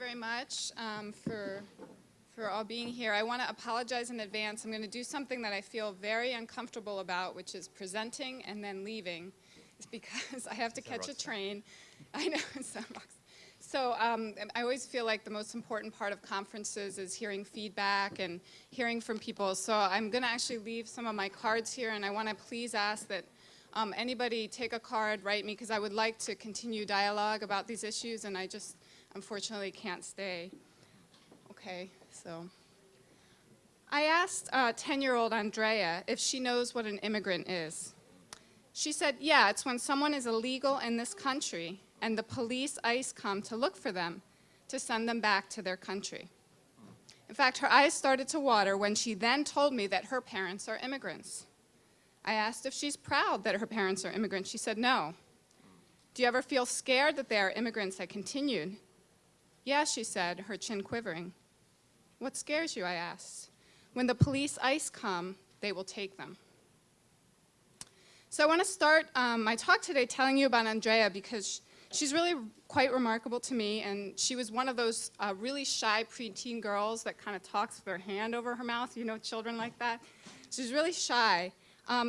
very much for all being here. I want to apologize in advance. I'm going to do something that I feel very uncomfortable about, which is presenting and then leaving. It's because I have to catch a train. I know, it's not rock. So I always feel like the most important part of conferences is hearing feedback and hearing from people. So I'm going to actually leave some of my cards here, and I want to please ask that anybody take a card, write me, because I would like to continue dialogue about these issues, and I just unfortunately can't stay. Okay, so I asked 10-year-old Andrea if she knows what an immigrant is. She said, yeah, it's when someone is illegal in this country and the police, ICE come to look for them to send them back to their country. In fact, her eyes started to water when she then told me that her parents are immigrants. I asked if she's proud that her parents are immigrants. She said no. Do you ever feel scared that they are immigrants? I continued. Yeah, she said, her chin quivering. What scares you? I asked. When the police, ICE come, they will take them. So I want to start my talk today telling you about Andrea because she's really quite remarkable to me, and she was one of those really shy preteen girls that kind of talks with her hand over her mouth, you know, children like that. She's really shy.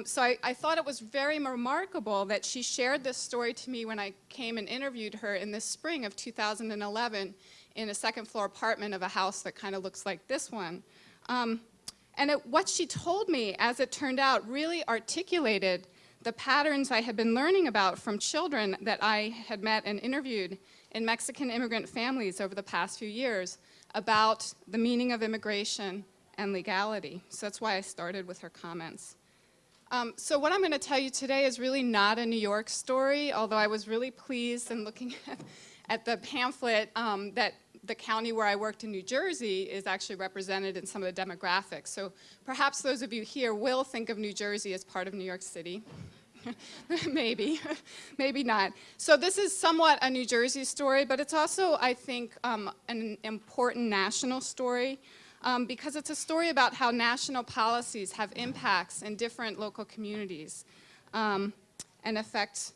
So I thought it was very remarkable that she shared this story to me when I came and interviewed her in the spring of 2011 in a second-floor apartment of a house that kind of looks like this one. What she told me, as it turned out, really articulated the patterns I had been learning about from children that I had met and interviewed in Mexican immigrant families over the past few years about the meaning of immigration and legality. So that's why I started with her comments. So what I'm going to tell you today is really not a New York story, although I was really pleased in looking at the pamphlet that the county where I worked in New Jersey is actually represented in some of the demographics. So perhaps those of you here will think of New Jersey as part of New York City. Maybe, maybe not. So this is somewhat a New Jersey story, but it's also, I think, an important national story because it's a story about how national policies have impacts in different local communities and affect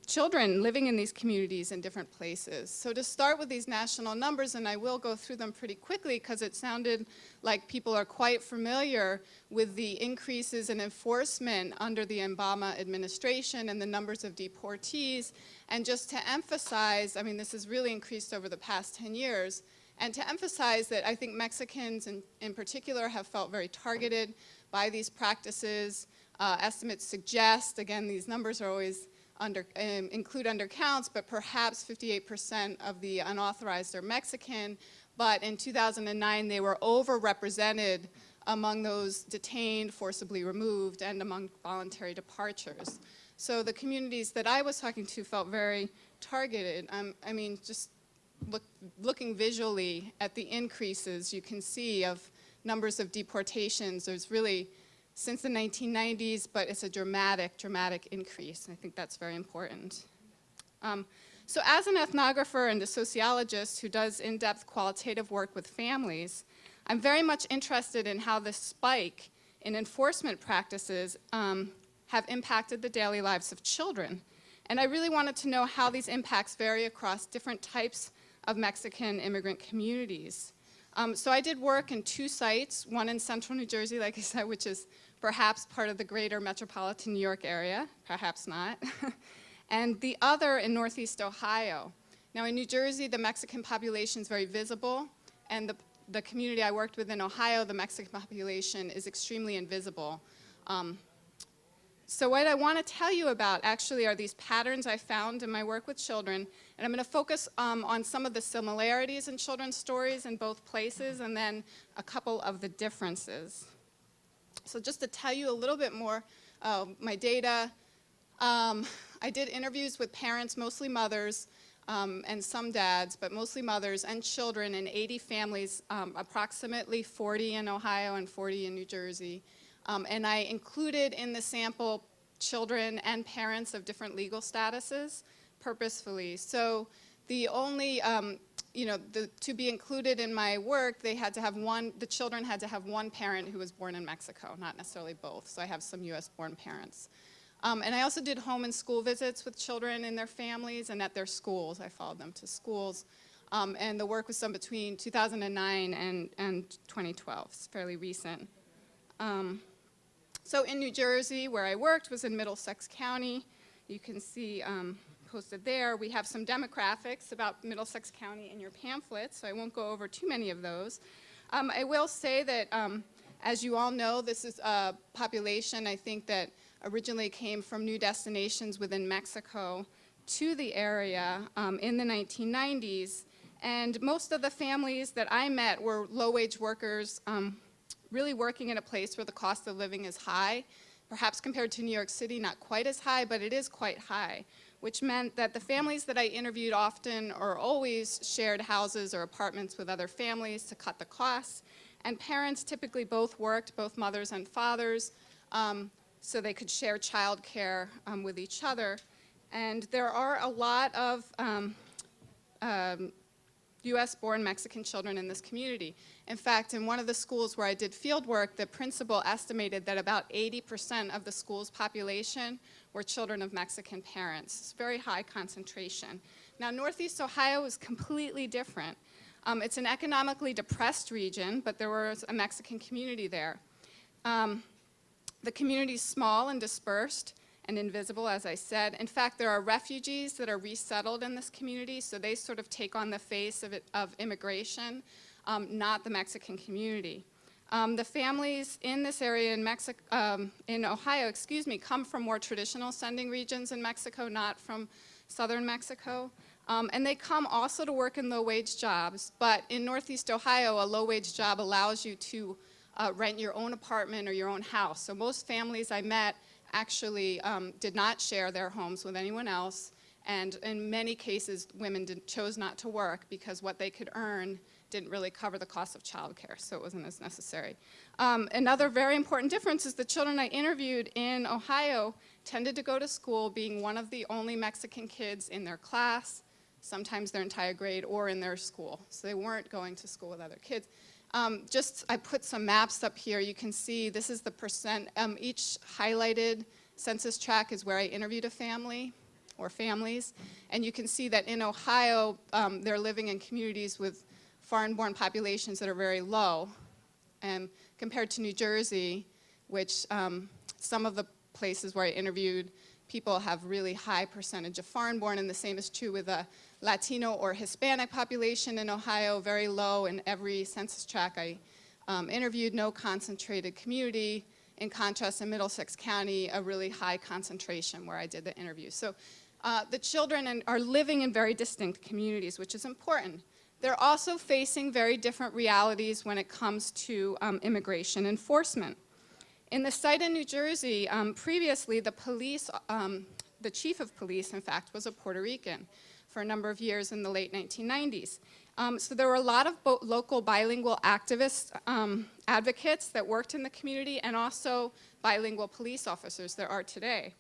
children living in these communities in different places. So to start with these national numbers, and I will go through them pretty quickly because it sounded like people are quite familiar with the increases in enforcement under the Obama administration and the numbers of deportees. And just to emphasize, I mean, this has really increased over the past 10 years, and to emphasize that I think Mexicans in particular have felt very targeted by these practices. Estimates suggest, again, these numbers are always include undercounts, but perhaps 58% of the unauthorized are Mexican, but in 2009 they were overrepresented among those detained, forcibly removed, and among voluntary departures. So the communities that I was talking to felt very targeted. I mean, just looking visually at the increases you can see of numbers of deportations, there's really since the 1990s, but it's a dramatic, dramatic increase. I think that's very important. So as an ethnographer and a sociologist who does in-depth qualitative work with families, I'm very much interested in how the spike in enforcement practices have impacted the daily lives of children. And I really wanted to know how these impacts vary across different types of Mexican immigrant communities. So I did work in 2 sites, one in central New Jersey, like I said, which is perhaps part of the greater metropolitan New York area, perhaps not, and the other in northeast Ohio. Now in New Jersey, the Mexican population is very visible, and the community I worked with in Ohio, the Mexican population is extremely invisible. So what I want to tell you about actually are these patterns I found in my work with children, and I'm going to focus on some of the similarities in children's stories in both places, and then a couple of the differences. So just to tell you a little bit more, my data, I did interviews with parents, mostly mothers, and some dads, but mostly mothers and children in 80 families, approximately 40 in Ohio and 40 in New Jersey. And I included in the sample children and parents of different legal statuses purposefully. So the only, to be included in my work, they had to have the children had to have one parent who was born in Mexico, not necessarily both. So I have some US-born parents. And I also did home and school visits with children and their families and at their schools. I followed them to schools. And the work was done between 2009 and 2012. It's fairly recent. So in New Jersey, where I worked, was in Middlesex County. You can see posted there. We have some demographics about Middlesex County in your pamphlet, so I won't go over too many of those. I will say that, as you all know, this is a population, I think, that originally came from new destinations within Mexico to the area in the 1990s. And most of the families that I met were low-wage workers, really working in a place where the cost of living is high. Perhaps compared to New York City, not quite as high, but it is quite high, which meant that the families that I interviewed often or always shared houses or apartments with other families to cut the costs. And parents typically both worked, both mothers and fathers, so they could share childcare with each other. And there are a lot of US-born Mexican children in this community. In fact, in one of the schools where I did field work, the principal estimated that about 80% of the school's population were children of Mexican parents. It's a very high concentration. Now, Northeast Ohio is completely different. It's an economically depressed region, but there was a Mexican community there. The community is small and dispersed and invisible, as I said. In fact, there are refugees that are resettled in this community, so they sort of take on the face of immigration, not the Mexican community. The families in this area in Ohio, come from more traditional sending regions in Mexico, not from southern Mexico. And they come also to work in low-wage jobs, but in Northeast Ohio, a low-wage job allows you to rent your own apartment or your own house. So most families I met actually did not share their homes with anyone else, and in many cases, women chose not to work because what they could earn didn't really cover the cost of childcare, so it wasn't as necessary. Another very important difference is the children I interviewed in Ohio tended to go to school being one of the only Mexican kids in their class, sometimes their entire grade, or in their school. So they weren't going to school with other kids. I put some maps up here. You can see this is the percent. Each highlighted census tract is where I interviewed a family or families. And you can see that in Ohio, they're living in communities with foreign-born populations that are very low. And compared to New Jersey, which some of the places where I interviewed, people have really high percentage of foreign-born, and the same is true with the Latino or Hispanic population in Ohio, very low in every census tract I interviewed, no concentrated community. In contrast, in Middlesex County, a really high concentration where I did the interview. So the children are living in very distinct communities, which is important. They're also facing very different realities when it comes to immigration enforcement. In the site in New Jersey, previously the police, the chief of police, in fact, was a Puerto Rican for a number of years in the late 1990s. So there were a lot of local bilingual activists, advocates that worked in the community, and also bilingual police officers there are today.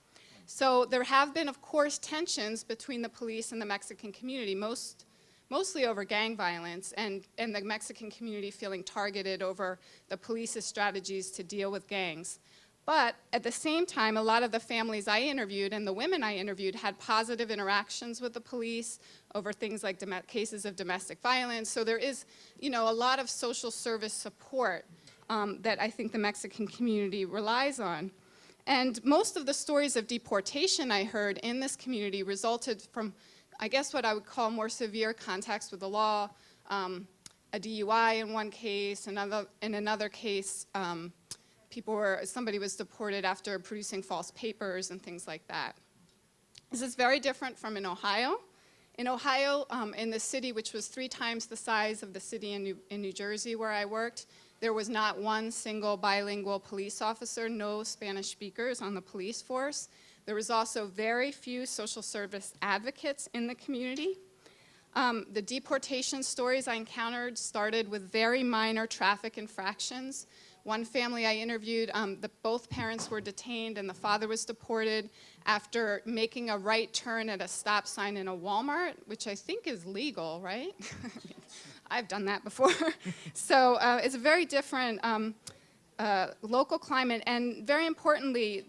So there have been, of course, tensions between the police and the Mexican community, mostly over gang violence, and the Mexican community feeling targeted over the police's strategies to deal with gangs. But at the same time, a lot of the families I interviewed and the women I interviewed had positive interactions with the police over things like cases of domestic violence. So there is, a lot of social service support that I think the Mexican community relies on. And most of the stories of deportation I heard in this community resulted from, I guess, what I would call more severe contacts with the law, a DUI in one case, in another case, somebody was deported after producing false papers and things like that. This is very different from in Ohio. In Ohio, in the city, which was 3 times the size of the city in New Jersey where I worked, there was not one single bilingual police officer, no Spanish speakers on the police force. There was also very few social service advocates in the community. The deportation stories I encountered started with very minor traffic infractions. One family I interviewed, both parents were detained and the father was deported after making a right turn at a stop sign in a Walmart, which I think is legal, right? I've done that before. So it's a very different local climate, and very importantly,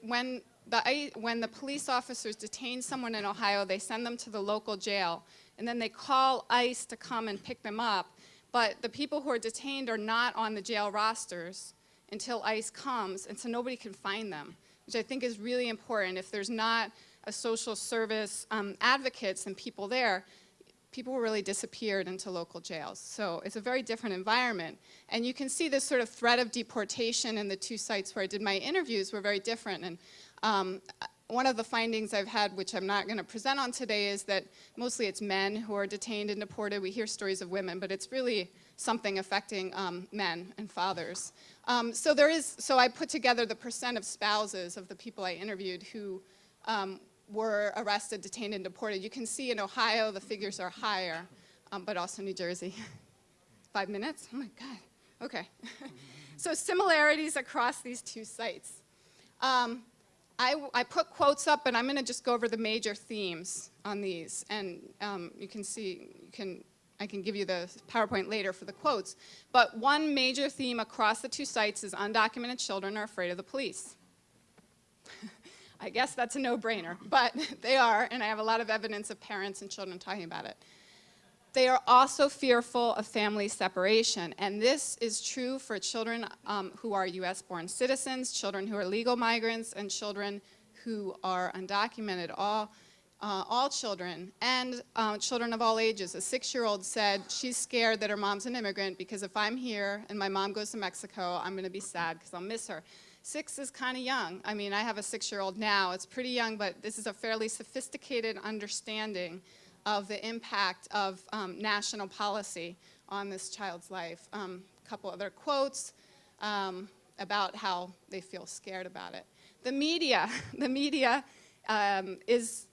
when the police officers detain someone in Ohio, they send them to the local jail. and then they call ICE to come and pick them up, but the people who are detained are not on the jail rosters until ICE comes, and so nobody can find them, which I think is really important. If there's not a social service advocates and people there, people were really disappeared into local jails. So it's a very different environment. And you can see this sort of threat of deportation in the two sites where I did my interviews were very different. And one of the findings I've had, which I'm not going to present on today, is that mostly it's men who are detained and deported. We hear stories of women, but it's really something affecting men and fathers. So I put together the percent of spouses of the people I interviewed who were arrested, detained, and deported. You can see in Ohio the figures are higher, but also New Jersey. 5 minutes? Oh my God. Okay. So similarities across these two sites. I put quotes up, and I'm going to just go over the major themes on these. And you can see, I can give you the PowerPoint later for the quotes. But one major theme across the two sites is undocumented children are afraid of the police. I guess that's a no-brainer, but they are, and I have a lot of evidence of parents and children talking about it. They are also fearful of family separation, and this is true for children who are US-born citizens, children who are legal migrants, and children who are undocumented, all children, and children of all ages. A 6-year-old said she's scared that her mom's an immigrant because if I'm here and my mom goes to Mexico, I'm going to be sad because I'll miss her. 6 is kind of young. I mean, I have a 6-year-old now. It's pretty young, but this is a fairly sophisticated understanding of the impact of national policy on this child's life. A couple other quotes about how they feel scared about it. The media is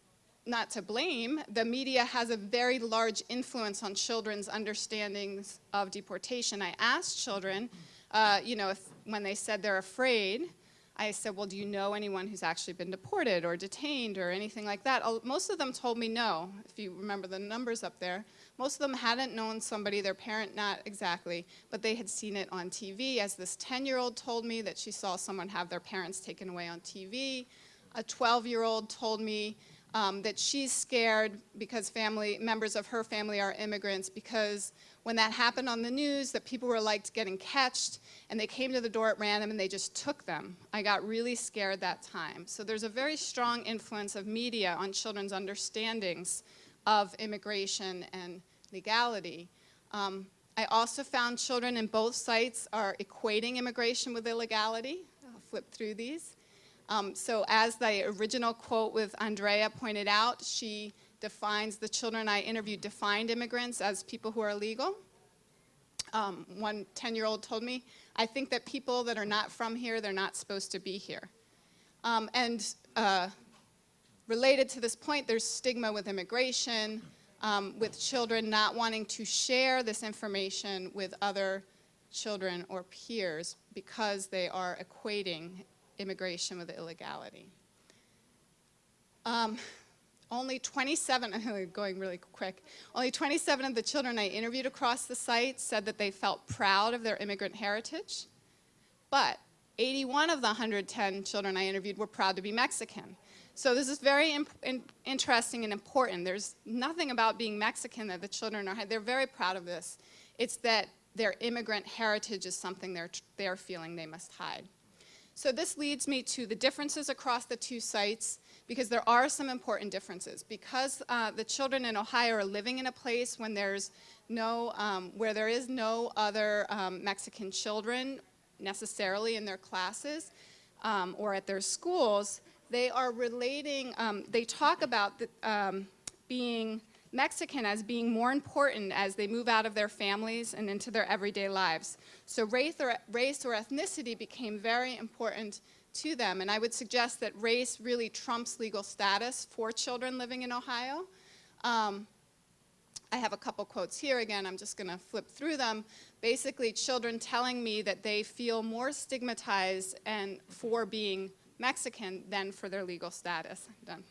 not to blame. The media has a very large influence on children's understandings of deportation. I asked children, when they said they're afraid, I said, well, do you know anyone who's actually been deported or detained or anything like that? Most of them told me no, if you remember the numbers up there. Most of them hadn't known somebody, their parent not exactly, but they had seen it on TV. As this 10-year-old told me that she saw someone have their parents taken away on TV. A 12-year-old told me that she's scared because members of her family are immigrants, because when that happened on the news, that people were like getting catched, and they came to the door at random and they just took them. I got really scared that time. So there's a very strong influence of media on children's understandings of immigration and legality. I also found children in both sites are equating immigration with illegality. I'll flip through these. So as the original quote with Andrea pointed out, she defines, the children I interviewed defined immigrants as people who are illegal. One 10-year-old told me, I think that people that are not from here, they're not supposed to be here. Related to this point, there's stigma with immigration, with children not wanting to share this information with other children or peers because they are equating immigration with illegality. Only 27, I'm going really quick, only 27 of the children I interviewed across the site said that they felt proud of their immigrant heritage, but 81 of the 110 children I interviewed were proud to be Mexican. So this is very interesting and important. There's nothing about being Mexican that the children are, they're very proud of this. It's that their immigrant heritage is something they're feeling they must hide. So this leads me to the differences across the two sites, because there are some important differences. Because the children in Ohio are living in a place when there's no, where there is no other Mexican children necessarily in their classes or at their schools, they are relating, they talk about being Mexican as being more important as they move out of their families and into their everyday lives. So race or ethnicity became very important to them, and I would suggest that race really trumps legal status for children living in Ohio. I have a couple quotes here. Again, I'm just going to flip through them. Basically, children telling me that they feel more stigmatized for being Mexican than for their legal status. I'm done.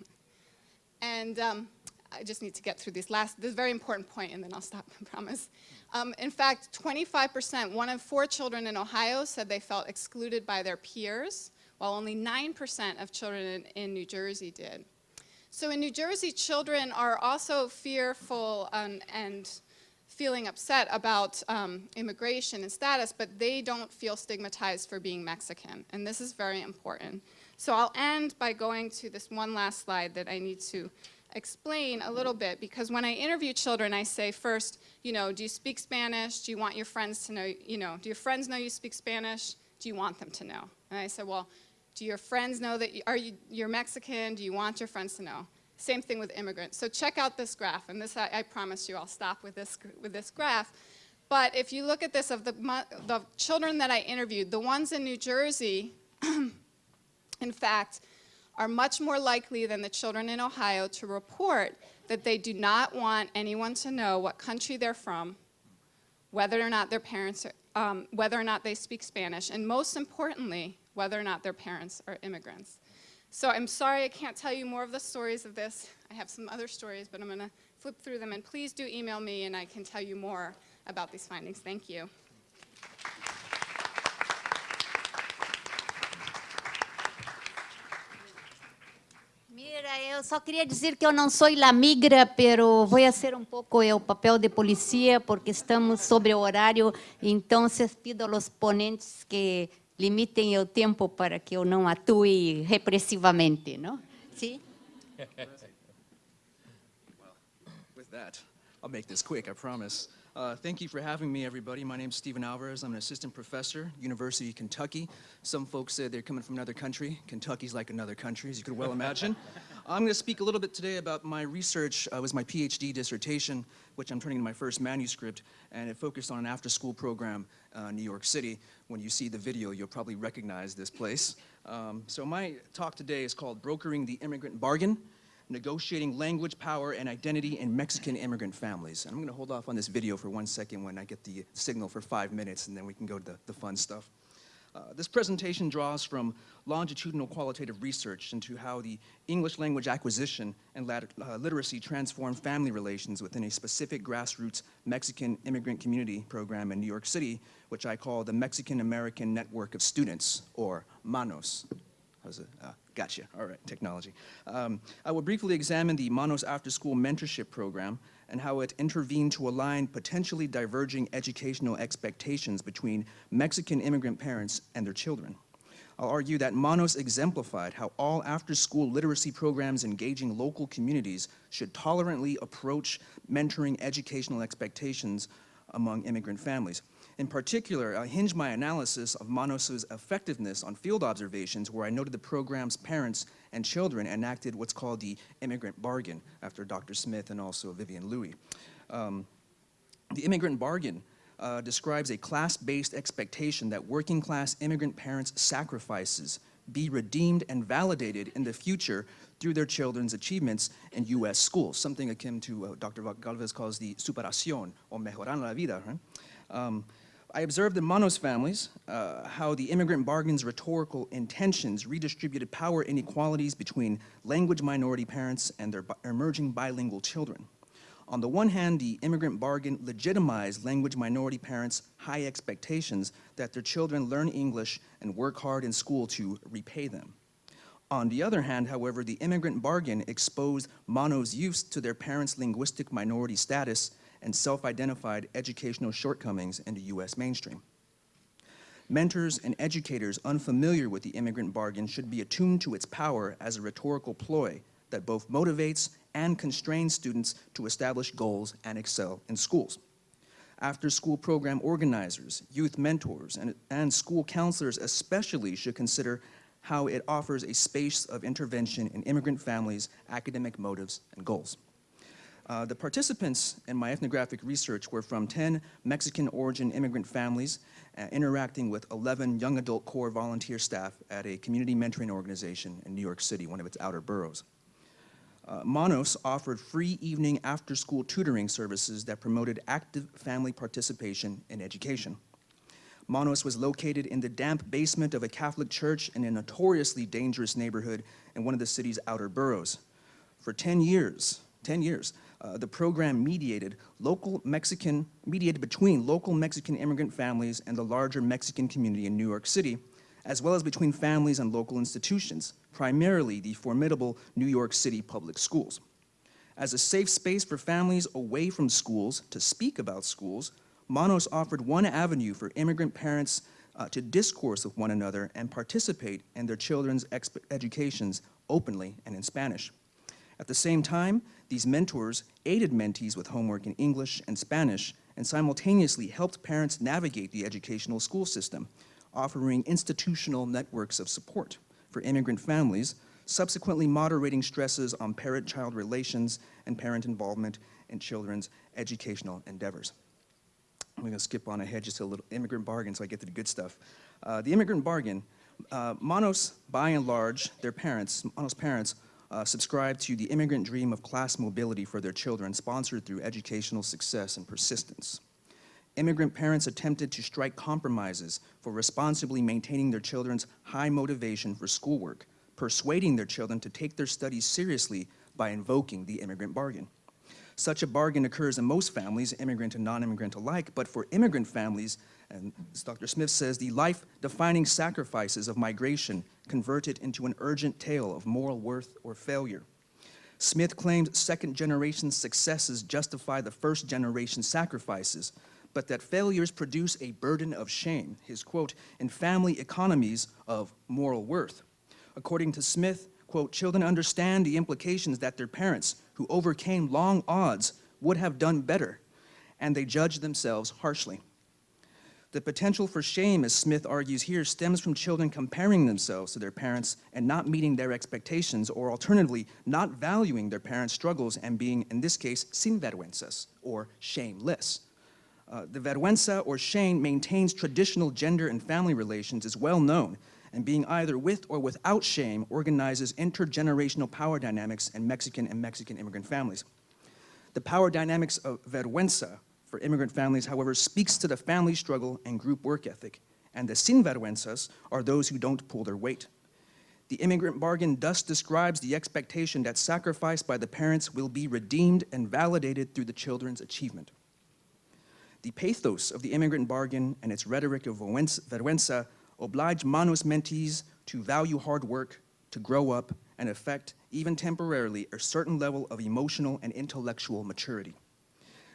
And I just need to get through this very important point, and then I'll stop, I promise. In fact, 25%, 1 in 4 children in Ohio said they felt excluded by their peers, while only 9% of children in New Jersey did. So in New Jersey, children are also fearful and feeling upset about immigration and status, but they don't feel stigmatized for being Mexican, and this is very important. So I'll end by going to this one last slide that I need to explain a little bit, because when I interview children, I say first, do you speak Spanish? Do you want your friends to know, do your friends know you speak Spanish? Do you want them to know? And I said, well, do your friends know that you're Mexican? Do you want your friends to know? Same thing with immigrants. So check out this graph, and this I promise you I'll stop with this graph. But if you look at this, of the children that I interviewed, the ones in New Jersey, in fact, are much more likely than the children in Ohio to report that they do not want anyone to know what country they're from, whether or not their parents are, whether or not they speak Spanish, and most importantly, whether or not their parents are immigrants. So I'm sorry I can't tell you more of the stories of this. I have some other stories, but I'm going to flip through them, and please do email me and I can tell you more about these findings. Thank you. Mira, eu só queria dizer que eu não sou la migra, pero vou fazer pouco o papel de polícia, porque estamos sobre o horário, então pido aos ponentes que limitem o tempo para que eu não atue repressivamente, não? Sim? With that, I'll make this quick, I promise. Thank you for having me, everybody. My name's Stephen Alvarez. I'm an assistant professor, University of Kentucky. Some folks said they're coming from another country. Kentucky's like another country, as you could well imagine. I'm going to speak a little bit today about my research. It was my PhD dissertation, which I'm turning into my first manuscript, and it focused on an after-school program in New York City. When you see the video, you'll probably recognize this place. So my talk today is called Brokering the Immigrant Bargain: Negotiating Language, Power, and Identity in Mexican Immigrant Families. And I'm going to hold off on this video for 1 second when I get the signal for 5 minutes, and then we can go to the fun stuff. This presentation draws from longitudinal qualitative research into how the English language acquisition and literacy transform family relations within a specific grassroots Mexican immigrant community program in New York City, which I call the Mexican American Network of Students, or MANOS. How's it? Gotcha. All right, technology. I will briefly examine the MANOS after-school mentorship program and how it intervened to align potentially diverging educational expectations between Mexican immigrant parents and their children. I'll argue that MANOS exemplified how all after-school literacy programs engaging local communities should tolerantly approach mentoring educational expectations among immigrant families. In particular, I hinged my analysis of MANOS's effectiveness on field observations, where I noted the program's parents and children enacted what's called the immigrant bargain, after Dr. Smith and also Vivian Louis. The immigrant bargain describes a class-based expectation that working-class immigrant parents' sacrifices be redeemed and validated in the future through their children's achievements in U.S. schools, something akin to what Dr. Galvez calls the superación, or mejorando la vida. Right? I observed in MANOS families how the immigrant bargain's rhetorical intentions redistributed power inequalities between language minority parents and their emerging bilingual children. On the one hand, the immigrant bargain legitimized language minority parents' high expectations that their children learn English and work hard in school to repay them. On the other hand, however, the immigrant bargain exposed MANOS youth to their parents' linguistic minority status and self-identified educational shortcomings in the U.S. mainstream. Mentors and educators unfamiliar with the immigrant bargain should be attuned to its power as a rhetorical ploy that both motivates and constrains students to establish goals and excel in schools. After-school program organizers, youth mentors, and school counselors especially should consider how it offers a space of intervention in immigrant families' academic motives and goals. The participants in my ethnographic research were from 10 Mexican-origin immigrant families interacting with 11 young adult Corps volunteer staff at a community mentoring organization in New York City, one of its outer boroughs. MANOS offered free evening after-school tutoring services that promoted active family participation in education. MANOS was located in the damp basement of a Catholic church in a notoriously dangerous neighborhood in one of the city's outer boroughs. For 10 years, the program mediated between local Mexican immigrant families and the larger Mexican community in New York City, as well as between families and local institutions, primarily the formidable New York City public schools. As a safe space for families away from schools to speak about schools, Manos offered one avenue for immigrant parents to discourse with one another and participate in their children's educations openly and in Spanish. At the same time, these mentors aided mentees with homework in English and Spanish and simultaneously helped parents navigate the educational school system, offering institutional networks of support for immigrant families, subsequently moderating stresses on parent-child relations and parent involvement in children's educational endeavors. I'm going to skip on ahead just a little immigrant bargain so I get to the good stuff. The immigrant bargain, Manos, by and large, Manos' parents subscribed to the immigrant dream of class mobility for their children, sponsored through educational success and persistence. Immigrant parents attempted to strike compromises for responsibly maintaining their children's high motivation for schoolwork, persuading their children to take their studies seriously by invoking the immigrant bargain. Such a bargain occurs in most families, immigrant and non-immigrant alike, but for immigrant families, and as Dr. Smith says, the life-defining sacrifices of migration converted into an urgent tale of moral worth or failure. Smith claims second-generation successes justify the first-generation sacrifices, but that failures produce a burden of shame, his quote, in family economies of moral worth. According to Smith, quote, children understand the implications that their parents, who overcame long odds, would have done better, and they judge themselves harshly. The potential for shame, as Smith argues here, stems from children comparing themselves to their parents and not meeting their expectations, or alternatively, not valuing their parents' struggles and being, in this case, sinvergüenzas, or shameless. The vergüenza, or shame, maintains traditional gender and family relations, is well known, and being either with or without shame organizes intergenerational power dynamics in Mexican and Mexican immigrant families. The power dynamics of vergüenza for immigrant families, however, speaks to the family struggle and group work ethic, and the sinvergüenzas are those who don't pull their weight. The immigrant bargain thus describes the expectation that sacrifice by the parents will be redeemed and validated through the children's achievement. The pathos of the immigrant bargain and its rhetoric of vergüenza oblige Manos mentees to value hard work, to grow up, and affect, even temporarily, a certain level of emotional and intellectual maturity,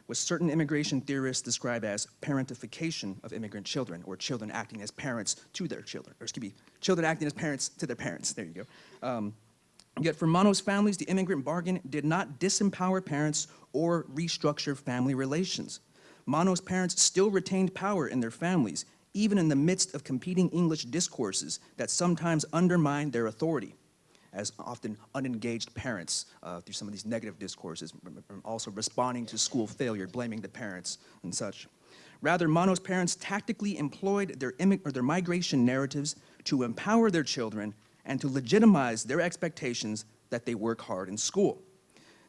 what certain immigration theorists describe as parentification of immigrant children, or children acting as parents to their children, or excuse me, children acting as parents to their parents, there you go. Yet for Manos families, the immigrant bargain did not disempower parents or restructure family relations. Manos parents still retained power in their families, even in the midst of competing English discourses that sometimes undermine their authority, as often unengaged parents through some of these negative discourses, also responding to school failure, blaming the parents and such. Rather, Manos parents tactically employed their migration narratives to empower their children and to legitimize their expectations that they work hard in school.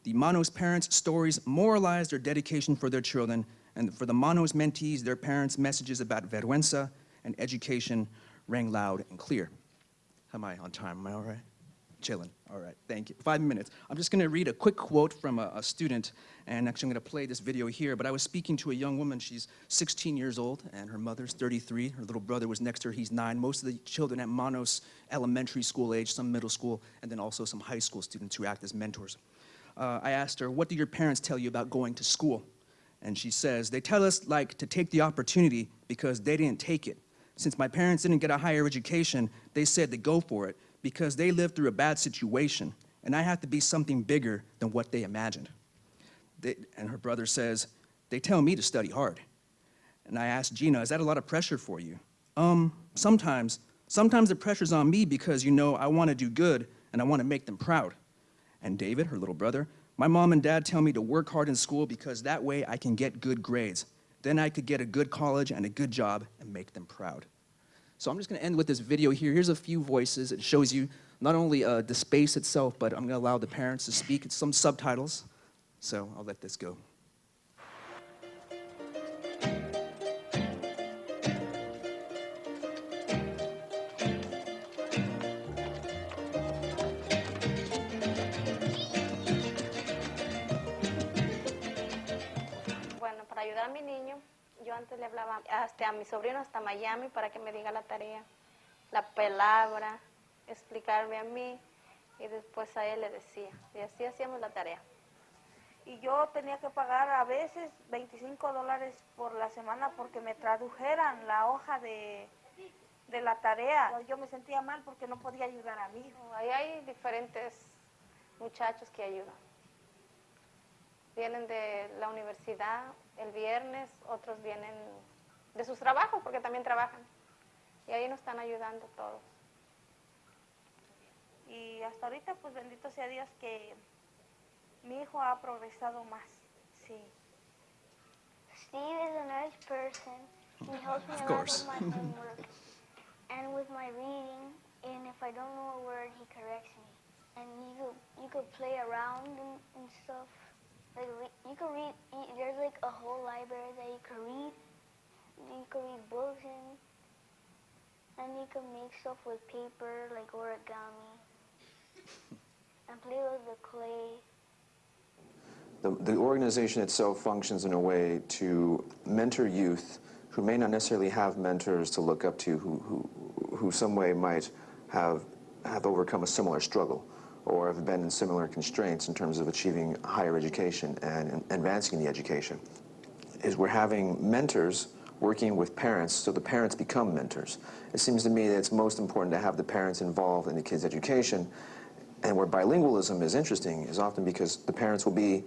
The Manos parents' stories moralized their dedication for their children, and for the Manos mentees, their parents' messages about vergüenza and education rang loud and clear. How am I on time? Am I all right? Chilling. All right, thank you. 5 minutes. I'm just going to read a quick quote from a student, and actually I'm going to play this video here, but I was speaking to a young woman. She's 16 years old, and her mother's 33. Her little brother was next to her. He's 9. Most of the children at Manos elementary school age, some middle school, and then also some high school students who act as mentors. I asked her, what do your parents tell you about going to school? And she says, they tell us, like, to take the opportunity because they didn't take it. Since my parents didn't get a higher education, they said to go for it because they lived through a bad situation, and I have to be something bigger than what they imagined. And her brother says, they tell me to study hard. And I asked Gina, is that a lot of pressure for you? Sometimes the pressure's on me because, you know, I want to do good and I want to make them proud. And David, her little brother, my mom and dad tell me to work hard in school because that way I can get good grades. Then I could get a good college and a good job and make them proud. So I'm just going to end with this video here. Here's a few voices. It shows you not only the space itself, but I'm going to allow the parents to speak. It's some subtitles, so I'll let this go. Bueno, para ayudar a mi niño, yo antes le hablaba a mi sobrino hasta Miami para que me diga la tarea. la palabra, explicarme a mí y después a él le decía. Y así hacíamos la tarea. Y yo tenía que pagar a veces $25 por la semana porque me tradujeran la hoja de la tarea. Yo me sentía mal porque no podía ayudar a mi hijo. Ahí hay diferentes muchachos que ayudan. Vienen de la universidad el viernes, otros vienen de sus trabajos porque también trabajan. Y ahí nos están ayudando todos. Y hasta ahorita, pues bendito sea Dios que mi hijo ha progresado más, sí. Steve is a nice person. He helps me Of a lot course. with my homework and with my reading. And if I don't know a word, he corrects me. And you could play around and stuff. Like you could read. There's like a whole library that you could read. You could read books and you could make stuff with paper, like origami, and play with the clay. The organization itself functions in a way to mentor youth who may not necessarily have mentors to look up to, who some way might have overcome a similar struggle or have been in similar constraints in terms of achieving higher education and advancing the education. Is we're having mentors working with parents so the parents become mentors. It seems to me that it's most important to have the parents involved in the kids' education, and where bilingualism is interesting is often because the parents will be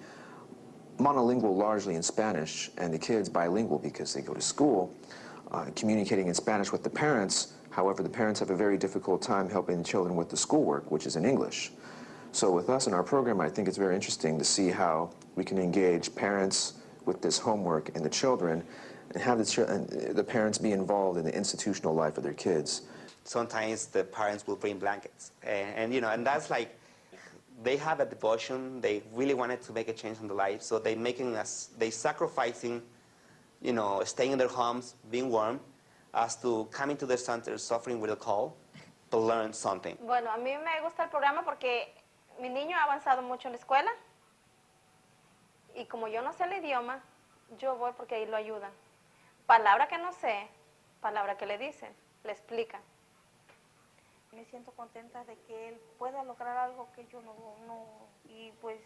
monolingual largely in Spanish, and the kids bilingual because they go to school, communicating in Spanish with the parents. However, the parents have a very difficult time helping the children with the schoolwork, which is in English. So with us in our program, I think it's very interesting to see how we can engage parents with this homework and the children, and have the parents be involved in the institutional life of their kids. Sometimes the parents will bring blankets, and you know, and that's like, they have a devotion, they really wanted to make a change in the life, so they sacrificing, you know, staying in their homes, being warm, as to coming to the center, suffering with a cold, to learn something. Bueno, a mí me gusta el programa porque mi niño ha avanzado mucho en la escuela y como yo no sé el idioma, yo voy porque ahí lo ayudan. Palabra que no sé, palabra que le dicen, le explican. Me siento contenta de que él pueda lograr algo que yo no, y pues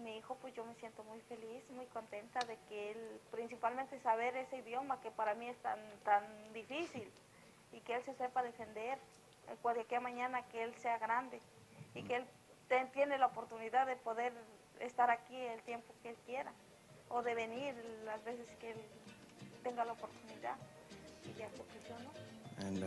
mi hijo, pues yo me siento muy feliz, muy contenta de que él, principalmente saber ese idioma que para mí es tan difícil, y que él se sepa defender, cualquier mañana que él sea grande, y que él tiene la oportunidad de poder estar aquí el tiempo que él quiera, o de venir las veces que él tenga la oportunidad, y ya porque yo no. And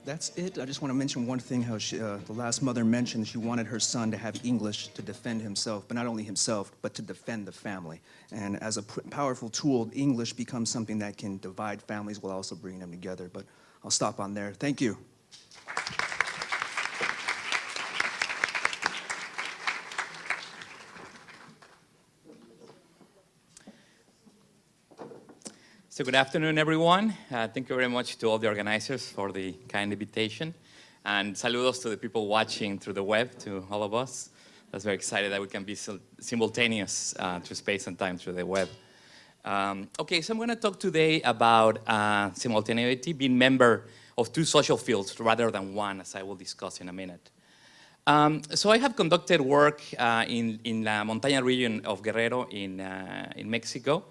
that's it. I just want to mention one thing, how the last mother mentioned she wanted her son to have English to defend himself, but not only himself, but to defend the family. And as a powerful tool, English becomes something that can divide families while also bringing them together. But I'll stop on there. Thank you. So good afternoon, everyone. Thank you very much to all the organizers for the kind invitation. And saludos to the people watching through the web, to all of us. I was very excited that we can be simultaneous through space and time through the web. Okay, so I'm going to talk today about simultaneity, being member of two social fields rather than one, as I will discuss in a minute. So I have conducted work in La Montaña region of Guerrero in Mexico.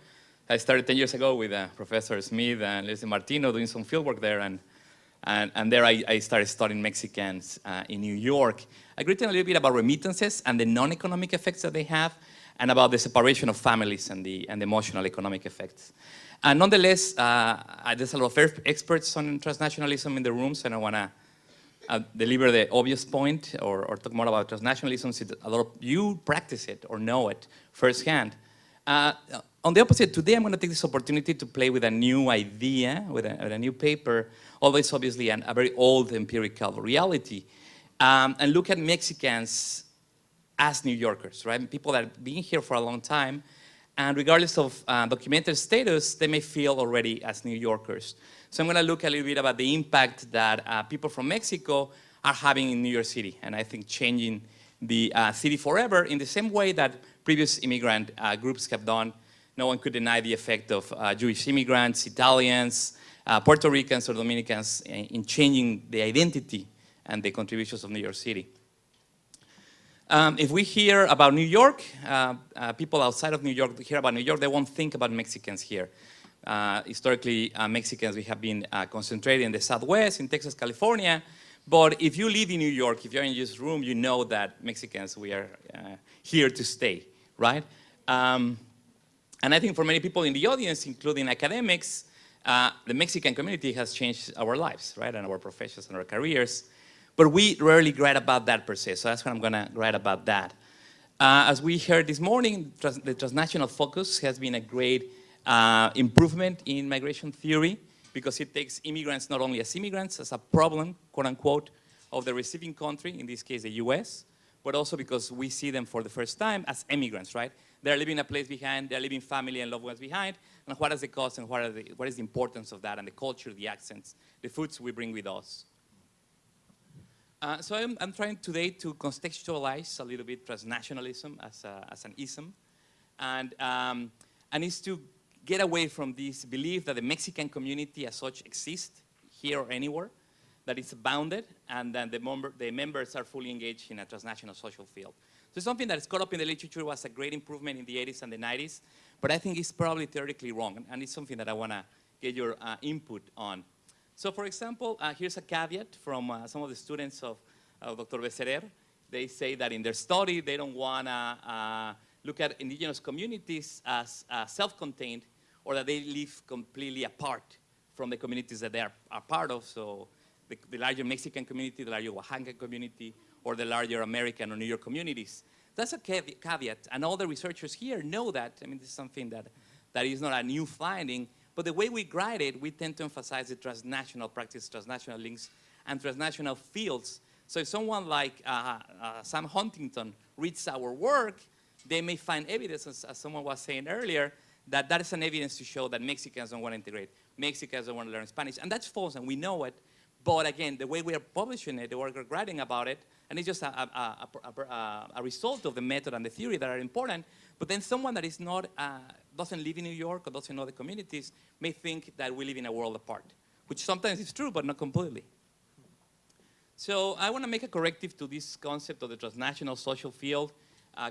I started 10 years ago with Professor Smith and Leslie Martino doing some field work there, and there I started studying Mexicans in New York. I've written a little bit about remittances and the non-economic effects that they have, and about the separation of families and the emotional economic effects. And nonetheless, there's a lot of experts on transnationalism in the room, so I don't want to deliver the obvious point or talk more about transnationalism, since a lot of you practice it or know it firsthand. On the opposite, today I'm going to take this opportunity to play with a new idea, with a new paper, although it's obviously a very old empirical reality, and look at Mexicans as New Yorkers, right? People that have been here for a long time, and regardless of documented status, they may feel already as New Yorkers. So I'm going to look a little bit about the impact that people from Mexico are having in New York City, and I think changing the city forever in the same way that previous immigrant groups have done no one could deny the effect of Jewish immigrants, Italians, Puerto Ricans or Dominicans in changing the identity and the contributions of New York City. If we hear about New York, people outside of New York hear about New York, they won't think about Mexicans here. Historically, Mexicans, we have been concentrated in the Southwest, in Texas, California. But if you live in New York, if you're in this room, you know that Mexicans, we are here to stay, right? And I think for many people in the audience, including academics, the Mexican community has changed our lives, right? And our professions and our careers. But we rarely write about that per se, so that's what I'm gonna write about that. As we heard this morning, the transnational focus has been a great improvement in migration theory because it takes immigrants not only as immigrants, as a problem, quote unquote, of the receiving country, in this case the US, but also because we see them for the first time as immigrants, right? They're leaving a place behind, they're leaving family and loved ones behind, and what is the cost and what is the importance of that, and the culture, the accents, the foods we bring with us. So I'm trying today to contextualize a little bit transnationalism as an ism, and it's to get away from this belief that the Mexican community as such exists here or anywhere, that it's bounded, and then the members are fully engaged in a transnational social field. So something that is caught up in the literature was a great improvement in the 80s and the 90s, but I think it's probably theoretically wrong, and it's something that I want to get your input on. So for example, here's a caveat from some of the students of Dr. Becerrer. They say that in their study, they don't want to look at indigenous communities as self-contained or that they live completely apart from the communities that they are part of. So the larger Mexican community, the larger Oaxaca community, or the larger American or New York communities. That's a caveat, and all the researchers here know that. I mean, this is something that is not a new finding, but the way we write it, we tend to emphasize the transnational practice, transnational links, and transnational fields. So if someone like Sam Huntington reads our work, they may find evidence, as someone was saying earlier, that is an evidence to show that Mexicans don't want to integrate, Mexicans don't want to learn Spanish, and that's false, and we know it. But again, the way we are publishing it, the way we're writing about it, and it's just a result of the method and the theory that are important, but then someone that is not, doesn't live in New York or doesn't know the communities may think that we live in a world apart, which sometimes is true, but not completely. So I want to make a corrective to this concept of the transnational social field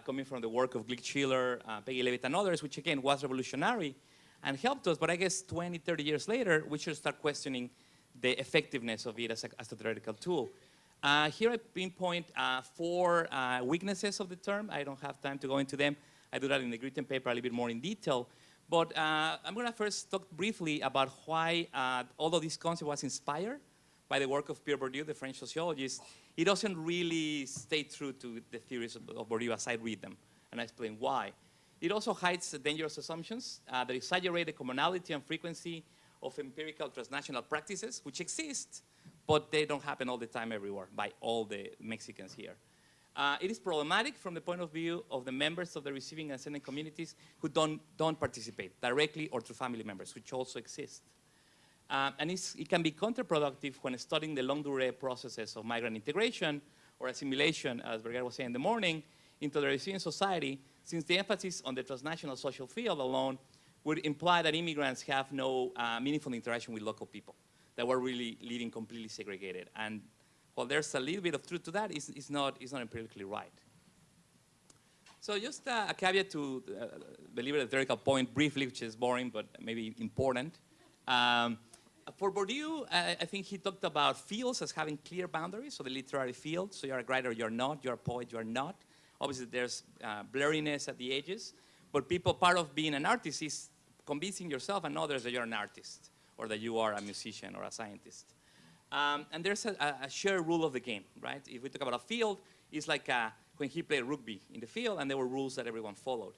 coming from the work of Glick Schiller, Peggy Levitt, and others, which again was revolutionary and helped us, but I guess 20, 30 years later, we should start questioning the effectiveness of it as a theoretical tool. Here I pinpoint 4 weaknesses of the term. I don't have time to go into them. I do that in the written paper a little bit more in detail. But I'm going to first talk briefly about why, although this concept was inspired by the work of Pierre Bourdieu, the French sociologist, it doesn't really stay true to the theories of Bourdieu as I read them, and I explain why. It also hides dangerous assumptions that exaggerate the commonality and frequency of empirical transnational practices, which exist, but they don't happen all the time everywhere by all the Mexicans here. It is problematic from the point of view of the members of the receiving and sending communities who don't participate directly or through family members, which also exist. And it can be counterproductive when studying the longue durée processes of migrant integration or assimilation, as Berger was saying in the morning, into the receiving society, since the emphasis on the transnational social field alone would imply that immigrants have no meaningful interaction with local people, that we're really living completely segregated. And while there's a little bit of truth to that, it's not empirically right. So just a caveat to the theoretical point briefly, which is boring, but maybe important. For Bourdieu, I think he talked about fields as having clear boundaries, so the literary field, so you're a writer, you're not, you're a poet, you're not. Obviously, there's blurriness at the edges, but part of being an artist is convincing yourself and others that you're an artist, or that you are a musician or a scientist. And there's a shared rule of the game, right? If we talk about a field, it's like when he played rugby in the field, and there were rules that everyone followed.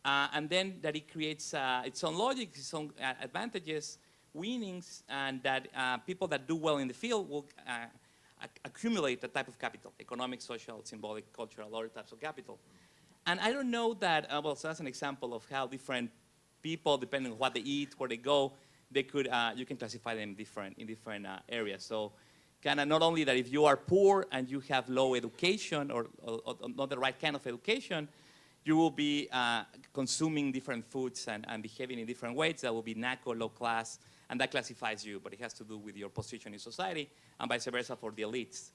And then that it creates its own logic, its own advantages, winnings, and that people that do well in the field will accumulate a type of capital, economic, social, symbolic, cultural, other types of capital. And I don't know that, well, so that's an example of how different people, depending on what they eat, where they go, they could, you can classify them in different areas. So kind of not only that if you are poor and you have low education or not the right kind of education, you will be consuming different foods and behaving in different ways. That will be NACO, low class, and that classifies you, but it has to do with your position in society, and vice versa for the elites.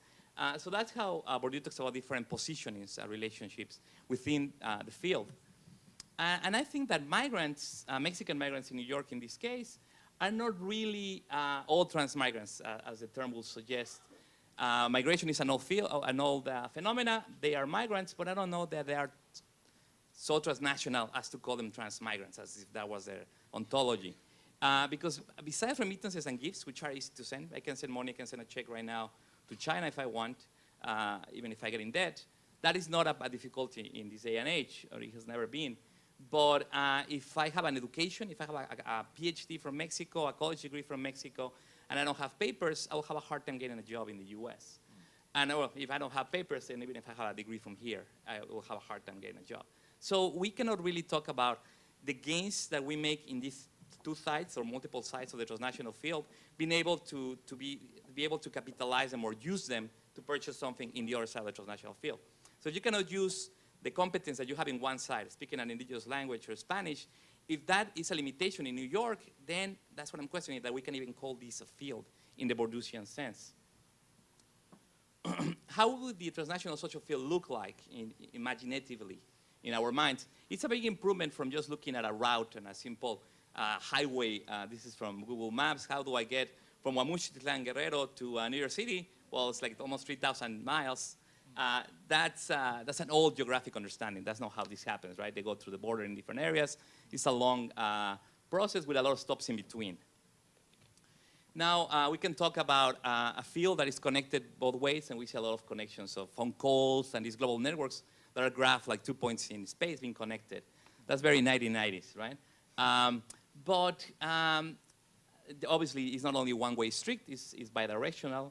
So that's how Bourdieu talks about different positionings, relationships within the field. And I think that migrants, Mexican migrants in New York in this case, are not really all transmigrants, as the term will suggest. Migration is an old phenomena. They are migrants, but I don't know that they are so transnational as to call them transmigrants, as if that was their ontology. Because besides remittances and gifts, which are easy to send, I can send money, I can send a check right now to China if I want, even if I get in debt. That is not a difficulty in this day and age, or it has never been. But if I have an education, if I have a PhD from Mexico, a college degree from Mexico, and I don't have papers, I will have a hard time getting a job in the US. And if I don't have papers, then even if I have a degree from here, I will have a hard time getting a job. So we cannot really talk about the gains that we make in these two sides or multiple sides of the transnational field, being able to be able to capitalize them or use them to purchase something in the other side of the transnational field. So you cannot use the competence that you have in one side, speaking an indigenous language or Spanish. If that is a limitation in New York, then that's what I'm questioning, that we can even call this a field in the Bourdieusian sense. How would the transnational social field look like imaginatively in our minds? It's a big improvement from just looking at a route and a simple highway. This is from Google Maps. How do I get from Guamuchitlan, Guerrero to New York City? Well, it's like almost 3,000 miles. That's an old geographic understanding. That's not how this happens, right? They go through the border in different areas. It's a long process with a lot of stops in between. Now, we can talk about a field that is connected both ways, and we see a lot of connections. So phone calls and these global networks that are graphed like 2 points in space being connected. That's very 1990s, right? But obviously, it's not only one-way street, it's bidirectional.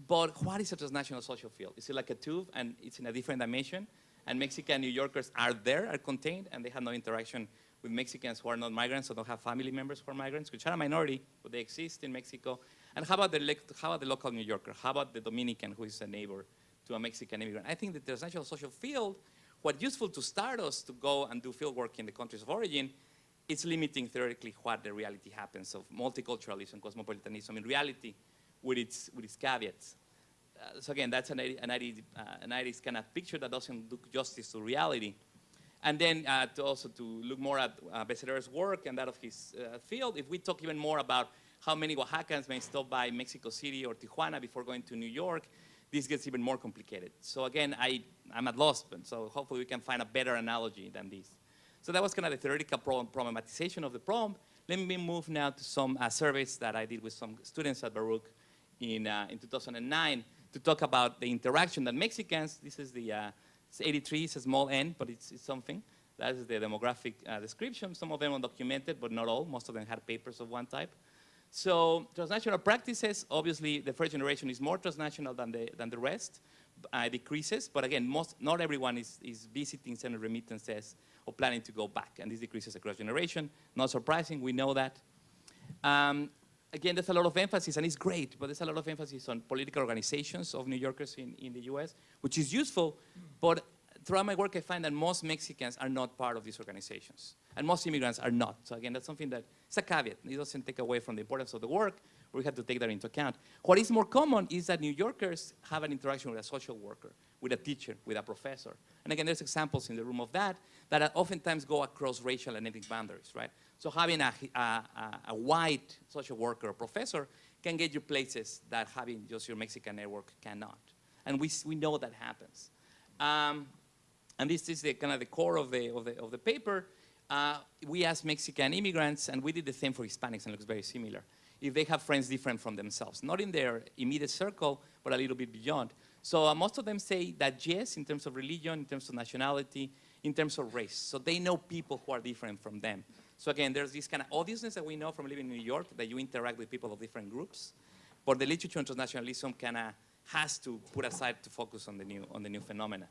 But what is a transnational social field? Is it like a tube, and it's in a different dimension? And Mexican New Yorkers are there, are contained, and they have no interaction with Mexicans who are not migrants or don't have family members who are migrants, which are a minority, but they exist in Mexico. And how about the local New Yorker? How about the Dominican who is a neighbor to a Mexican immigrant? I think that the transnational social field, what's useful to start us to go and do field work in the countries of origin, it's limiting theoretically what the reality happens of multiculturalism, cosmopolitanism in reality with its caveats. So again, that's an 90s kind of picture that doesn't do justice to reality. And then to look more at Becerra's work and that of his field, if we talk even more about how many Oaxacans may stop by Mexico City or Tijuana before going to New York, this gets even more complicated. So again, I'm at loss, so hopefully we can find a better analogy than this. So that was kind of the theoretical problematization of the problem. Let me move now to some surveys that I did with some students at Baruch in 2009 to talk about the interaction that Mexicans, this is the, it's 83, it's a small n, but it's something. That is the demographic description. Some of them undocumented, but not all. Most of them had papers of one type. So transnational practices, obviously the first generation is more transnational than the rest, decreases, but again, not everyone is visiting, sending remittances, or planning to go back, and this decreases across generation. Not surprising, we know that. Again, there's a lot of emphasis, and it's great, but there's a lot of emphasis on political organizations of New Yorkers in the US, which is useful, but throughout my work, I find that most Mexicans are not part of these organizations, and most immigrants are not. So again, that's something that, it's a caveat. It doesn't take away from the importance of the work, we have to take that into account. What is more common is that New Yorkers have an interaction with a social worker, with a teacher, with a professor. And again, there's examples in the room of that oftentimes go across racial and ethnic boundaries, right? So having a white social worker or professor can get you places that having just your Mexican network cannot. And we know that happens. And this is the kind of the core of the paper. We asked Mexican immigrants, and we did the same for Hispanics, and it looks very similar, if they have friends different from themselves, not in their immediate circle, but a little bit beyond. So most of them say that yes, in terms of religion, in terms of nationality, in terms of race. So they know people who are different from them. So again, there's this kind of odiousness that we know from living in New York, that you interact with people of different groups. But the literature on transnationalism kind of has to put aside to focus on the new phenomena.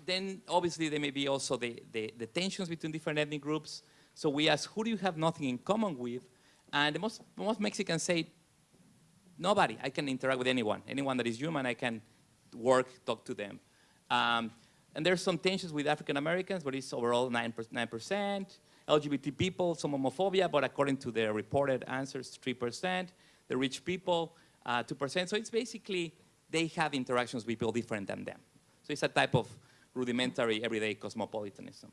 Then obviously there may be also the tensions between different ethnic groups. So we ask, who do you have nothing in common with? And most Mexicans say, nobody. I can interact with anyone. Anyone that is human, I can work, talk to them. And there's some tensions with African Americans, but it's overall 9%. LGBT people, some homophobia, but according to the reported answers, 3%. The rich people, 2%. So it's basically they have interactions with people different than them. So it's a type of rudimentary everyday cosmopolitanism.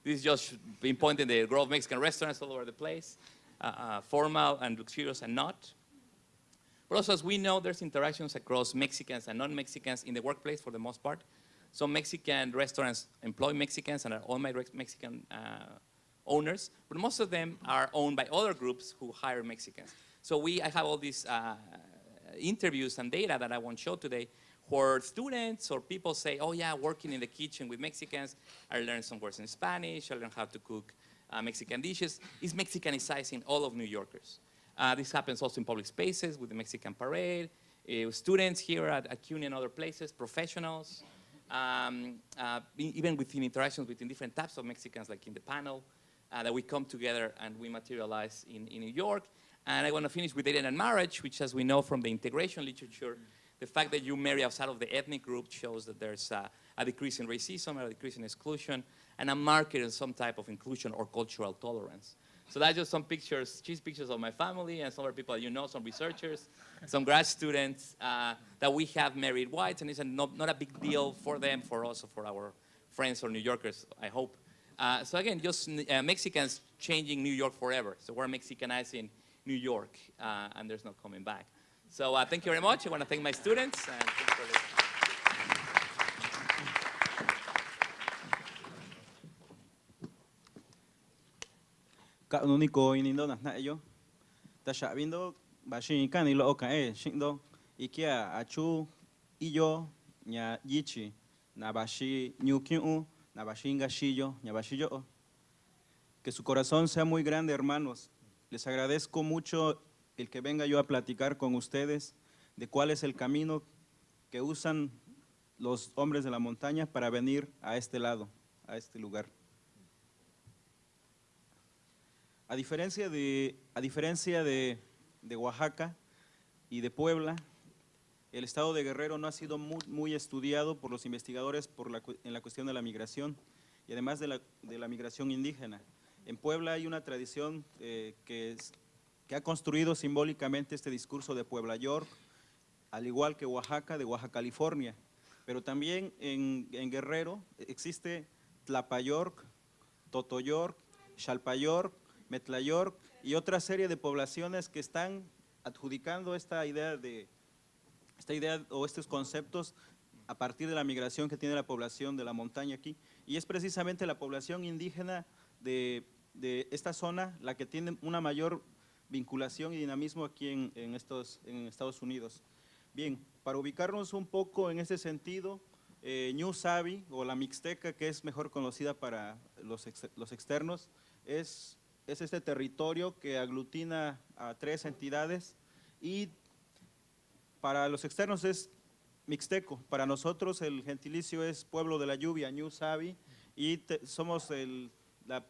This is just pinpointing the growth of Mexican restaurants all over the place, formal and luxurious and not. But also, as we know, there's interactions across Mexicans and non-Mexicans in the workplace for the most part. Some Mexican restaurants employ Mexicans and are owned by Mexican owners, but most of them are owned by other groups who hire Mexicans. So I have all these interviews and data that I won't show today, where students or people say, oh yeah, working in the kitchen with Mexicans, I learned some words in Spanish, I learned how to cook Mexican dishes. It's Mexicanizing all of New Yorkers. This happens also in public spaces with the Mexican parade, students here at CUNY and other places, professionals, even within interactions between different types of Mexicans, like in the panel, that we come together and we materialize in New York. And I want to finish with dating and marriage, which, as we know from the integration literature, the fact that you marry outside of the ethnic group shows that there's a decrease in racism, a decrease in exclusion, and a marker in some type of inclusion or cultural tolerance. So that's just some pictures, cheese pictures of my family and some other people you know, some researchers, some grad students that we have married whites, and it's not a big deal for them, for us, or for our friends or New Yorkers, I hope. So again, just Mexicans changing New York forever. So we're Mexicanizing New York, and there's no coming back. So thank you very much. I want to thank my students. And thank you for listening. Kanuniko inindo na yo ta shabindo bashin kan ilo oka shindo ikia achu iyo nya yichi na bashi nyukyu na bashinga shillo nya bashillo. Que su corazón sea muy grande, hermanos. Les agradezco mucho el que venga yo a platicar con ustedes de cuál es el camino que usan los hombres de la montaña para venir a este lado, a este lugar. A diferencia de Oaxaca y de Puebla, el estado de Guerrero no ha sido muy estudiado por los investigadores en la cuestión de la migración y además de la migración indígena. En Puebla hay una tradición que ha construido simbólicamente este discurso de Puebla York, al igual que Oaxaca, de Oaxaca, California. Pero también en Guerrero existe Tlapayork, Totoyork, Xalpayork, Metlayork y otra serie de poblaciones que están adjudicando esta idea o estos conceptos a partir de la migración que tiene la población de la montaña aquí. Y es precisamente la población indígena de esta zona la que tiene una mayor vinculación y dinamismo aquí en Estados Unidos. Bien, para ubicarnos un poco en ese sentido, Ñu Sabi, o la Mixteca, que es mejor conocida para los externos, es este territorio que aglutina a 3 entidades y para los externos es mixteco. Para nosotros el gentilicio es pueblo de la lluvia, Ñu Sabi, y somos la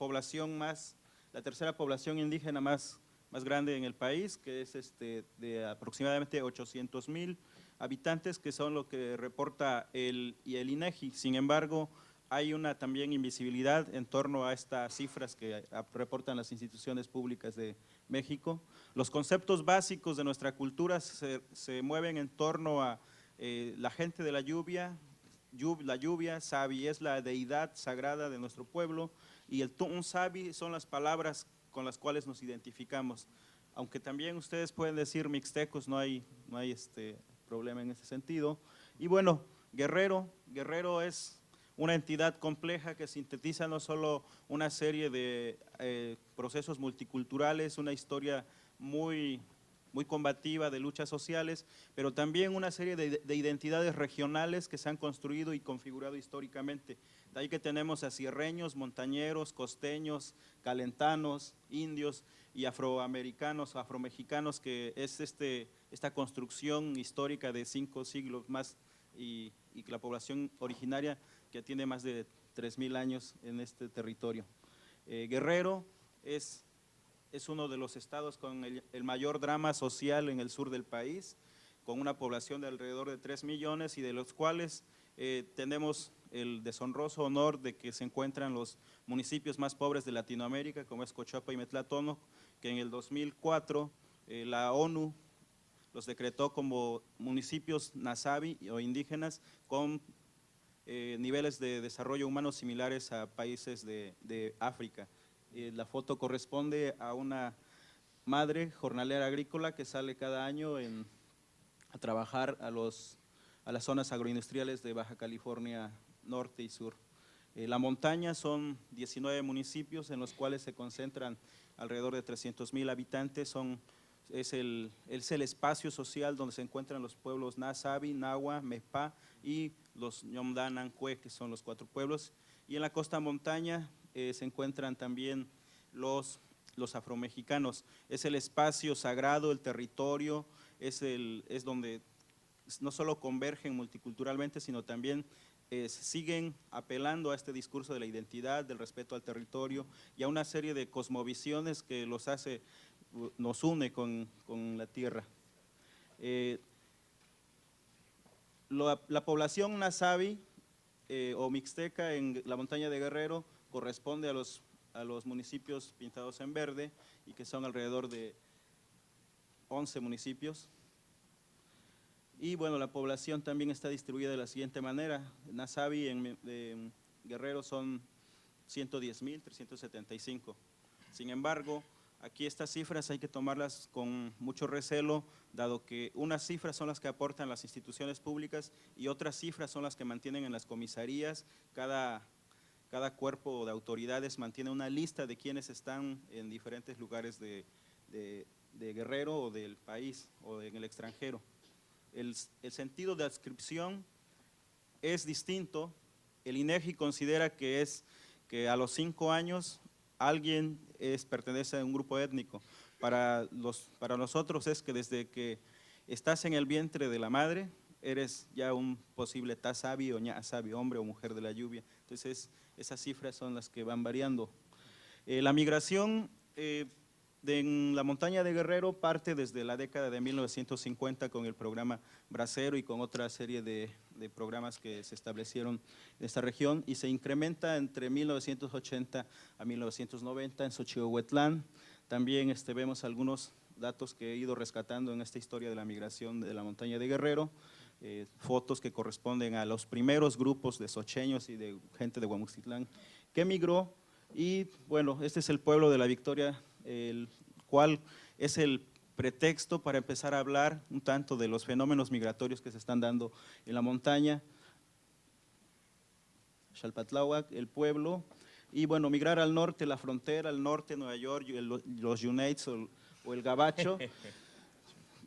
tercera población indígena más grande en el país, que es de aproximadamente 800,000 habitantes, que son lo que reporta el INEGI. Sin embargo, hay una también invisibilidad en torno a estas cifras que reportan las instituciones públicas de México. Los conceptos básicos de nuestra cultura se mueven en torno a la gente de la lluvia. La lluvia, Sabi, es la deidad sagrada de nuestro pueblo, y el Tun Sabi son las palabras con las cuales nos identificamos. Aunque también ustedes pueden decir mixtecos, no hay problema en ese sentido. Y bueno, Guerrero es una entidad compleja que sintetiza no solo una serie de procesos multiculturales, una historia muy combativa de luchas sociales, pero también una serie de identidades regionales que se han construido y configurado históricamente. De ahí que tenemos a sierreños, montañeros, costeños, calentanos, indios y afroamericanos, afromexicanos, que es esta construcción histórica de 5 siglos más y la población originaria que tiene más de 3,000 años en este territorio. Guerrero es uno de los estados con el mayor drama social en el sur del país, con una población de alrededor de 3 millones y de los cuales Tenemos el deshonroso honor de que se encuentran los municipios más pobres de Latinoamérica, como es Cochuapa y Metlatónoc, que en el 2004 la ONU los decretó como municipios nasabi o indígenas con niveles de desarrollo humano similares a países de África. La foto corresponde a una madre jornalera agrícola que sale cada año a trabajar a las zonas agroindustriales de Baja California Norte y Sur. La montaña son 19 municipios en los cuales se concentran alrededor de 300,000 habitantes. Es el espacio social donde se encuentran los pueblos Nasabi, Nahua, Mepá y los Ñomdán-Ancue, que son los 4 pueblos. Y en la costa montaña se encuentran también los afromexicanos. Es el espacio sagrado, el territorio, es donde no solo convergen multiculturalmente, sino también siguen apelando a este discurso de la identidad, del respeto al territorio y a una serie de cosmovisiones que nos une con la tierra. La población nasabi o mixteca en la montaña de Guerrero corresponde a los municipios pintados en verde y que son alrededor de 11 municipios. Y bueno, la población también está distribuida de la siguiente manera. Nasabi en Guerrero son 110,375. Sin embargo, aquí estas cifras hay que tomarlas con mucho recelo, dado que unas cifras son las que aportan las instituciones públicas y otras cifras son las que mantienen en las comisarías. Cada cuerpo de autoridades mantiene una lista de quienes están en diferentes lugares de Guerrero o del país o en el extranjero. El sentido de adscripción es distinto. El INEGI considera que a los 5 años alguien pertenece a un grupo étnico. Para nosotros es que desde que estás en el vientre de la madre, eres ya un posible tasabi o ñasabi, hombre o mujer de la lluvia. Entonces esas cifras son las que van variando. La migración en la montaña de Guerrero parte desde la década de 1950 con el programa Bracero y con otra serie de programas que se establecieron en esta región y se incrementa entre 1980 a 1990 en Xochihuetlán. También vemos algunos datos que he ido rescatando en esta historia de la migración de la montaña de Guerrero, fotos que corresponden a los primeros grupos de xocheños y de gente de Huamuxitlán que migró. Y bueno, este es el pueblo de la Victoria, el cual es el pretexto para empezar a hablar un tanto de los fenómenos migratorios que se están dando en la montaña. Xalpatláhuac, el pueblo, y bueno, migrar al norte, la frontera, al norte, Nueva York, los Unites o el Gabacho.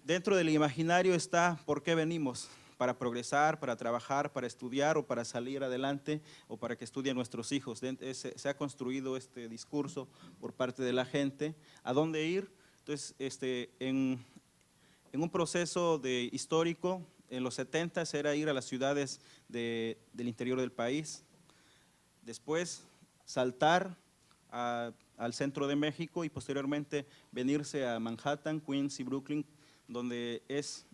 Dentro del imaginario está por qué venimos, para progresar, para trabajar, para estudiar o para salir adelante o para que estudien nuestros hijos. Se ha construido este discurso por parte de la gente, ¿a dónde ir? Entonces, en un proceso histórico, en los 70 era ir a las ciudades del interior del país, después saltar al centro de México y posteriormente venirse a Manhattan, Queens y Brooklyn, donde es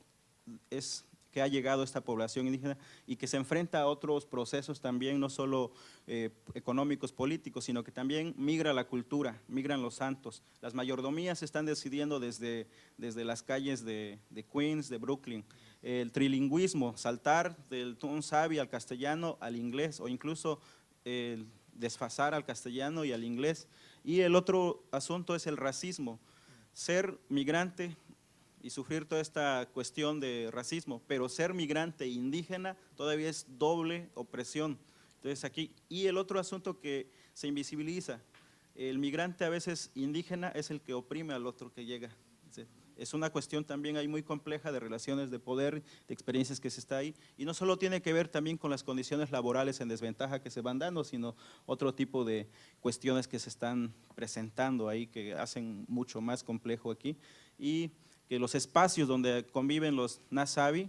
que ha llegado esta población indígena y que se enfrenta a otros procesos también, no solo económicos, políticos, sino que también migra la cultura, migran los santos. Las mayordomías se están decidiendo desde las calles de Queens, de Brooklyn. El trilingüismo, saltar del tunsabi al castellano, al inglés, o incluso desfasar al castellano y al inglés. Y el otro asunto es el racismo, ser migrante y sufrir toda esta cuestión de racismo, pero ser migrante indígena todavía es doble opresión. Entonces aquí, y el otro asunto que se invisibiliza, el migrante a veces indígena es el que oprime al otro que llega. Es una cuestión también ahí muy compleja de relaciones de poder, de experiencias que se está ahí, y no solo tiene que ver también con las condiciones laborales en desventaja que se van dando, sino otro tipo de cuestiones que se están presentando ahí que hacen mucho más complejo aquí, y que los espacios donde conviven los Nasabi,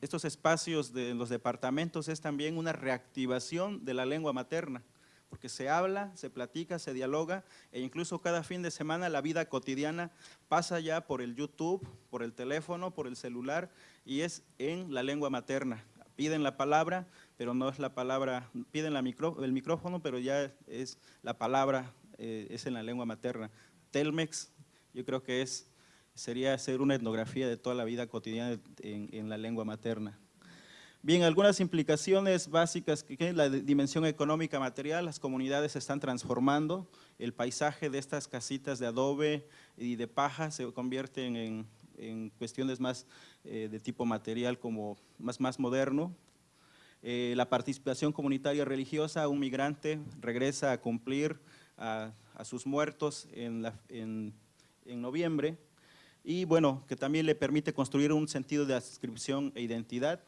estos espacios de los departamentos es también una reactivación de la lengua materna, porque se habla, se platica, se dialoga e incluso cada fin de semana la vida cotidiana pasa ya por el YouTube, por el teléfono, por el celular y es en la lengua materna. piden la palabra, pero no es la palabra, piden el micrófono, pero ya es la palabra, es en la lengua materna. Telmex, yo creo que sería hacer una etnografía de toda la vida cotidiana en la lengua materna. Bien, algunas implicaciones básicas, que la dimensión económica material, las comunidades se están transformando, el paisaje de estas casitas de adobe y de paja se convierten en cuestiones más de tipo material, como más moderno. La participación comunitaria religiosa, un migrante regresa a cumplir a sus muertos en noviembre, y bueno, que también le permite construir un sentido de adscripción e identidad.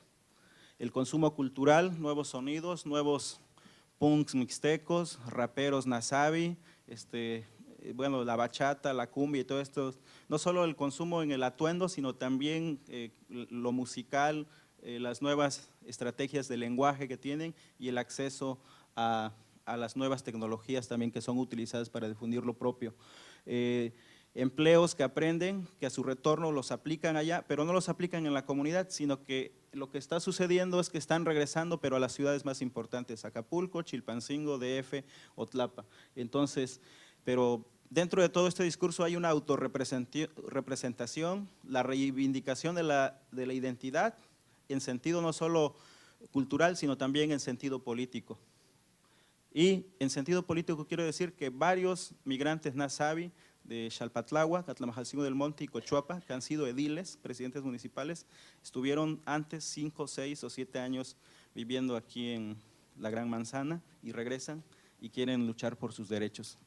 El consumo cultural, nuevos sonidos, nuevos punks mixtecos, raperos nasabi, bueno, la bachata, la cumbia y todo esto. No solo el consumo en el atuendo, sino también lo musical, las nuevas estrategias de lenguaje que tienen y el acceso a las nuevas tecnologías también que son utilizadas para difundir lo propio. Empleos que aprenden, que a su retorno los aplican allá, pero no los aplican en la comunidad, sino que lo que está sucediendo es que están regresando, pero a las ciudades más importantes, Acapulco, Chilpancingo, DF o Tlapa. Entonces, pero dentro de todo este discurso hay una autorrepresentación, la reivindicación de la identidad, en sentido no solo cultural, sino también en sentido político. Y en sentido político quiero decir que varios migrantes nasabi de Xalpatlagua, Catlamajalcingo del Monte y Cochuapa, que han sido ediles, presidentes municipales, estuvieron antes 5, 6 o 7 años viviendo aquí en la Gran Manzana y regresan y quieren luchar por sus derechos.